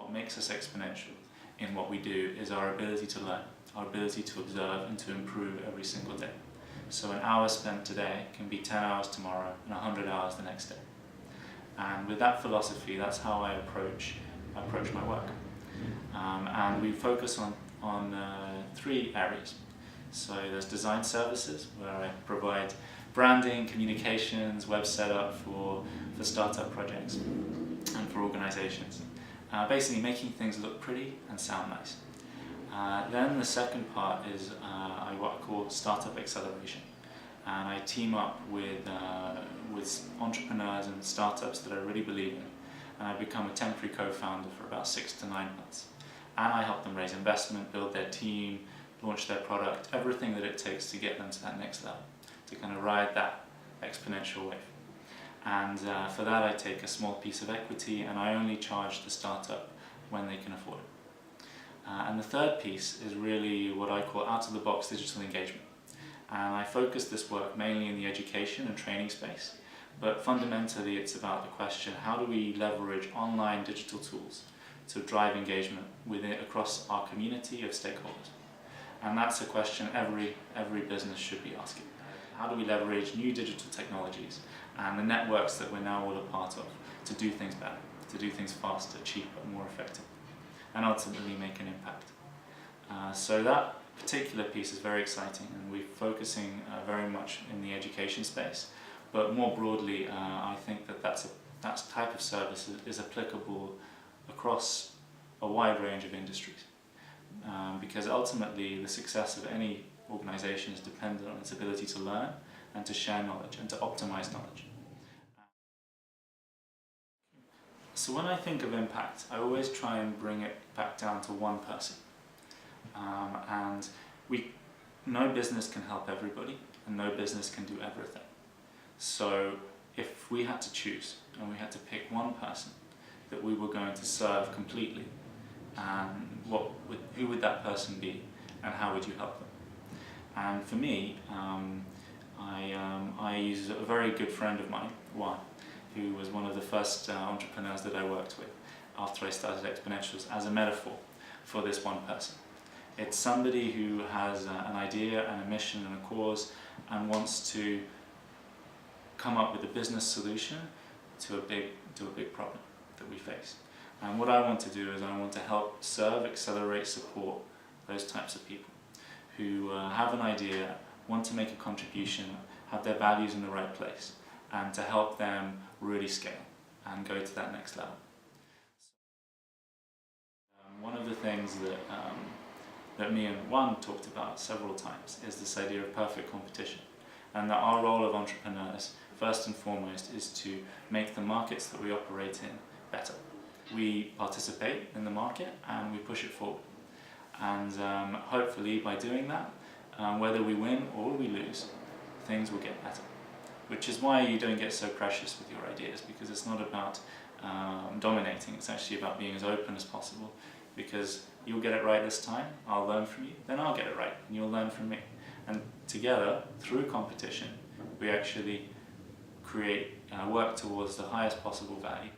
What makes us exponential in what we do is our ability to learn, our ability to observe and to improve every single day. So an hour spent today can be 10 hours tomorrow and 100 hours the next day. And with that philosophy, that's how I approach my work. And we focus on three areas. So there's design services, where I provide branding, communications, web setup for startup projects and for organizations. Basically making things look pretty and sound nice. Then the second part is what I call startup acceleration. And I team up with entrepreneurs and startups that I really believe in. And I become a temporary co-founder for about 6 to 9 months. And I help them raise investment, build their team, launch their product, everything that it takes to get them to that next level, to kind of ride that exponential wave. And for that I take a small piece of equity, and I only charge the startup when they can afford it. And the third piece is really what I call out-of-the-box digital engagement. And I focus this work mainly in the education and training space, but fundamentally it's about the question, how do we leverage online digital tools to drive engagement across our community of stakeholders? And that's a question every business should be asking. How do we leverage new digital technologies and the networks that we're now all a part of to do things better, to do things faster, cheaper, more effective, and ultimately make an impact? So that particular piece is very exciting, and we're focusing very much in the education space. But more broadly, I think that type of service is applicable across a wide range of industries. Because ultimately the success of any organization is dependent on its ability to learn and to share knowledge and to optimize knowledge. So when I think of impact, I always try and bring it back down to one person. And no business can help everybody, and no business can do everything. So if we had to choose, and we had to pick one person that we were going to serve completely, and who would that person be, and how would you help them? And for me, I use a very good friend of mine, Juan, who was one of the first entrepreneurs that I worked with after I started Exponentials, as a metaphor for this one person. It's somebody who has an idea and a mission and a cause and wants to come up with a business solution to a big problem that we face. And what I want to do is I want to help serve, accelerate, support those types of people who have an idea, want to make a contribution, have their values in the right place, and to help them really scale and go to that next level. One of the things that me and Juan talked about several times is this idea of perfect competition, and that our role of entrepreneurs, first and foremost, is to make the markets that we operate in better. We participate in the market and we push it forward. And hopefully by doing that, whether we win or we lose, things will get better. Which is why you don't get so precious with your ideas, because it's not about dominating, it's actually about being as open as possible. Because you'll get it right this time, I'll learn from you, then I'll get it right, and you'll learn from me. And together, through competition, we actually work towards the highest possible value